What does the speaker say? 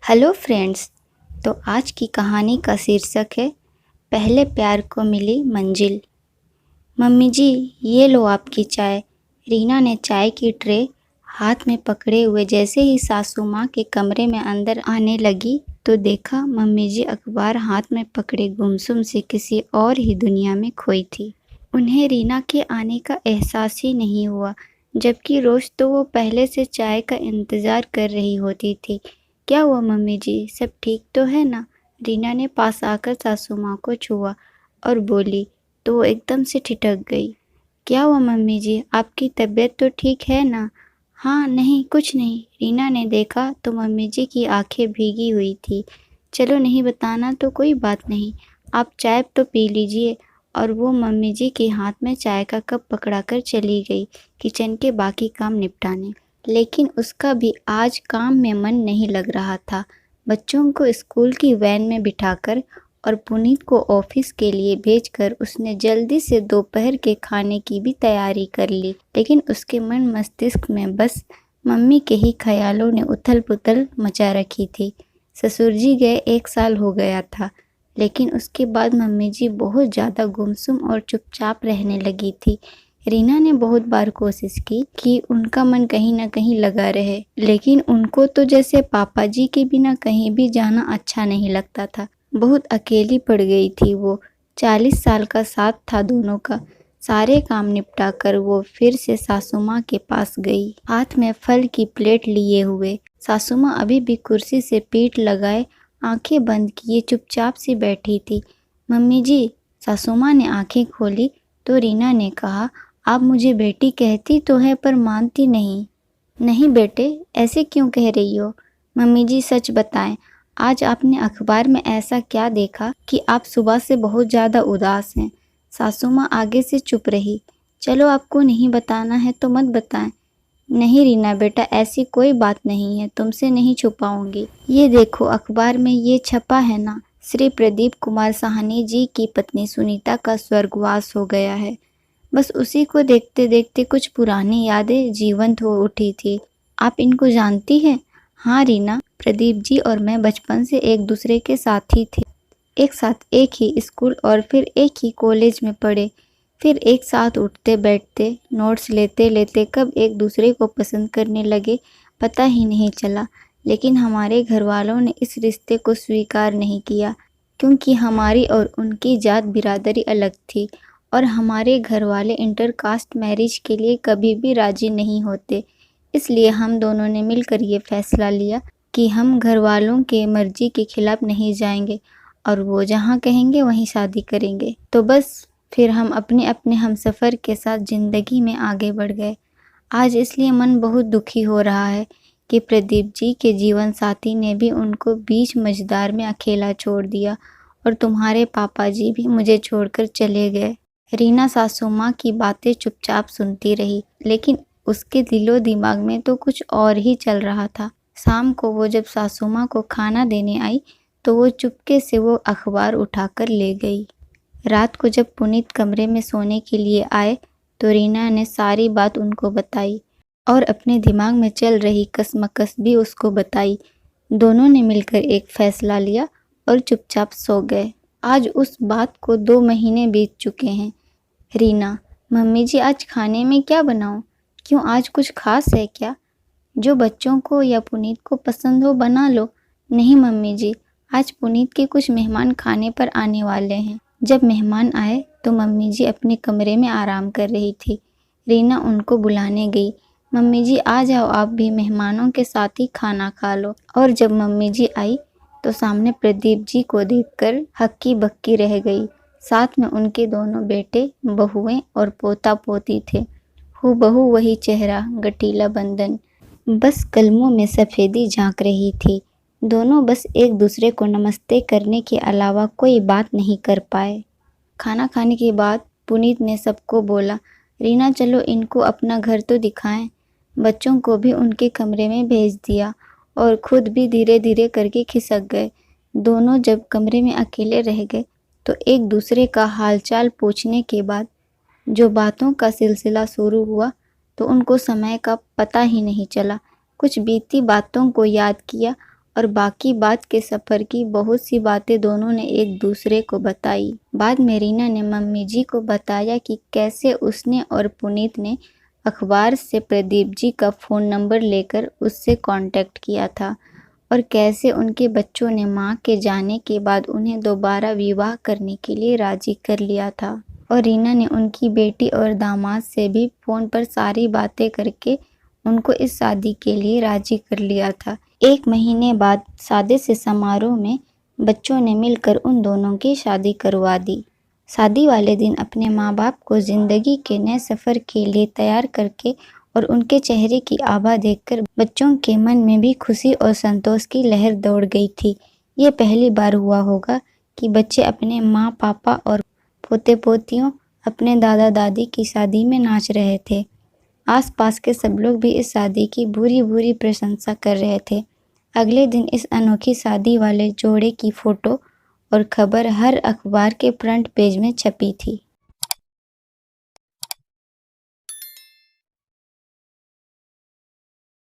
Hello friends. तो आज की कहानी का शीर्षक है पहले प्यार को मिली मंजिल। मम्मी जी, ये लो आपकी चाय। रीना ने चाय की ट्रे हाथ में पकड़े हुए जैसे ही सासू माँ के कमरे में अंदर आने लगी तो देखा मम्मी जी अखबार हाथ में पकड़े गुमसुम से किसी और ही दुनिया में खोई थी। उन्हें रीना के आने का एहसास ही नहीं हुआ, जबकि रोज तो वो पहले से चाय का इंतजार कर रही होती थी। क्या हुआ मम्मी जी, सब ठीक तो है ना? रीना ने पास आकर सासू माँ को छुआ और बोली तो वो एकदम से ठिठक गई। क्या हुआ मम्मी जी, आपकी तबीयत तो ठीक है ना? हाँ नहीं, कुछ नहीं। रीना ने देखा तो मम्मी जी की आंखें भीगी हुई थी। चलो नहीं बताना तो कोई बात नहीं, आप चाय तो पी लीजिए। और वो मम्मी जी के हाथ में चाय का कप पकड़ाकर चली गई किचन के बाकी काम निपटाने। लेकिन उसका भी आज काम में मन नहीं लग रहा था। बच्चों को स्कूल की वैन में बिठाकर और पुनीत को ऑफिस के लिए भेजकर उसने जल्दी से दोपहर के खाने की भी तैयारी कर ली। लेकिन उसके मन मस्तिष्क में बस मम्मी के ही ख्यालों ने उथल पुथल मचा रखी थी। ससुर जी गए 1 साल हो गया था, लेकिन उसके बाद मम्मी जी बहुत ज़्यादा गुमसुम और चुपचाप रहने लगी थी। रीना ने बहुत बार कोशिश की कि उनका मन कहीं ना कहीं लगा रहे, लेकिन उनको तो जैसे पापा जी के बिना कहीं भी जाना अच्छा नहीं लगता था। बहुत अकेली पड़ गई थी वो। 40 साल का साथ था दोनों का। सारे काम निपटा कर वो फिर से सासू माँ के पास गई, हाथ में फल की प्लेट लिए हुए। सासू माँ अभी भी कुर्सी से पीठ लगाए आंखें बंद किए चुपचाप सी बैठी थी। मम्मी जी, सासू माँ ने आंखें खोली तो रीना ने कहा, आप मुझे बेटी कहती तो है पर मानती नहीं। नहीं बेटे, ऐसे क्यों कह रही हो? मम्मी जी सच बताएं, आज आपने अखबार में ऐसा क्या देखा कि आप सुबह से बहुत ज़्यादा उदास हैं? सासू माँ आगे से चुप रही। चलो आपको नहीं बताना है तो मत बताएं। नहीं रीना बेटा, ऐसी कोई बात नहीं है, तुमसे नहीं छुपाऊंगी। ये देखो अखबार में ये छपा है ना, श्री प्रदीप कुमार साहनी जी की पत्नी सुनीता का स्वर्गवास हो गया है। बस उसी को देखते देखते कुछ पुरानी यादें जीवंत हो उठी थी। आप इनको जानती हैं? हाँ रीना, प्रदीप जी और मैं बचपन से एक दूसरे के साथी थे। एक साथ एक ही स्कूल और फिर एक ही कॉलेज में पढ़े। फिर एक साथ उठते बैठते, नोट्स लेते लेते कब एक दूसरे को पसंद करने लगे पता ही नहीं चला। लेकिन हमारे घर वालों ने इस रिश्ते को स्वीकार नहीं किया, क्योंकि हमारी और उनकी जात बिरादरी अलग थी और हमारे घर वाले इंटरकास्ट मैरिज के लिए कभी भी राजी नहीं होते। इसलिए हम दोनों ने मिलकर ये फैसला लिया कि हम घर वालों के मर्जी के खिलाफ नहीं जाएंगे और वो जहाँ कहेंगे वहीं शादी करेंगे। तो बस फिर हम अपने अपने हमसफ़र के साथ ज़िंदगी में आगे बढ़ गए। आज इसलिए मन बहुत दुखी हो रहा है कि प्रदीप जी के जीवन साथी ने भी उनको बीच मझधार में अकेला छोड़ दिया और तुम्हारे पापा जी भी मुझे छोड़कर चले गए। रीना सासू माँ की बातें चुपचाप सुनती रही, लेकिन उसके दिलो दिमाग में तो कुछ और ही चल रहा था। शाम को वो जब सासू माँ को खाना देने आई तो वो चुपके से वो अखबार उठाकर ले गई। रात को जब पुनीत कमरे में सोने के लिए आए तो रीना ने सारी बात उनको बताई और अपने दिमाग में चल रही कसमकस भी उसको बताई। दोनों ने मिलकर एक फैसला लिया और चुपचाप सो गए। आज उस बात को 2 महीने बीत चुके हैं। रीना, मम्मी जी आज खाने में क्या बनाऊं? क्यों, आज कुछ खास है क्या? जो बच्चों को या पुनीत को पसंद हो बना लो। नहीं मम्मी जी, आज पुनीत के कुछ मेहमान खाने पर आने वाले हैं। जब मेहमान आए तो मम्मी जी अपने कमरे में आराम कर रही थी। रीना उनको बुलाने गई। मम्मी जी आ जाओ, आप भी मेहमानों के साथ ही खाना खा लो। और जब मम्मी जी आई तो सामने प्रदीप जी को देखकर हक्की बक्की रह गई। साथ में उनके दोनों बेटे, बहुएं और पोता पोती थे। हूबहू वही चेहरा, गठीला बंदन, बस कलमों में सफ़ेदी झांक रही थी। दोनों बस एक दूसरे को नमस्ते करने के अलावा कोई बात नहीं कर पाए। खाना खाने के बाद पुनीत ने सबको बोला, रीना चलो इनको अपना घर तो दिखाएं। बच्चों को भी उनके कमरे में भेज दिया और खुद भी धीरे धीरे करके खिसक गए। दोनों जब कमरे में अकेले रह गए तो एक दूसरे का हालचाल पूछने के बाद जो बातों का सिलसिला शुरू हुआ तो उनको समय का पता ही नहीं चला। कुछ बीती बातों को याद किया और बाकी बाद के सफ़र की बहुत सी बातें दोनों ने एक दूसरे को बताई। बाद में रीना ने मम्मी जी को बताया कि कैसे उसने और पुनीत ने अखबार से प्रदीप जी का फ़ोन नंबर लेकर उससे कांटेक्ट किया था और कैसे उनके बच्चों ने मां के जाने के बाद उन्हें दोबारा विवाह करने के लिए राजी कर लिया था। और रीना ने उनकी बेटी और दामाद से भी फ़ोन पर सारी बातें करके उनको इस शादी के लिए राजी कर लिया था। 1 महीने बाद सादे से समारोह में बच्चों ने मिलकर उन दोनों की शादी करवा दी। शादी वाले दिन अपने माँ बाप को ज़िंदगी के नए सफ़र के लिए तैयार करके और उनके चेहरे की आभा देखकर बच्चों के मन में भी खुशी और संतोष की लहर दौड़ गई थी। ये पहली बार हुआ होगा कि बच्चे अपने माँ पापा और पोते पोतियों अपने दादा दादी की शादी में नाच रहे थे। आसपास के सब लोग भी इस शादी की भूरी भूरी प्रशंसा कर रहे थे। अगले दिन इस अनोखी शादी वाले जोड़े की फ़ोटो और खबर हर अखबार के फ्रंट पेज में छपी थी।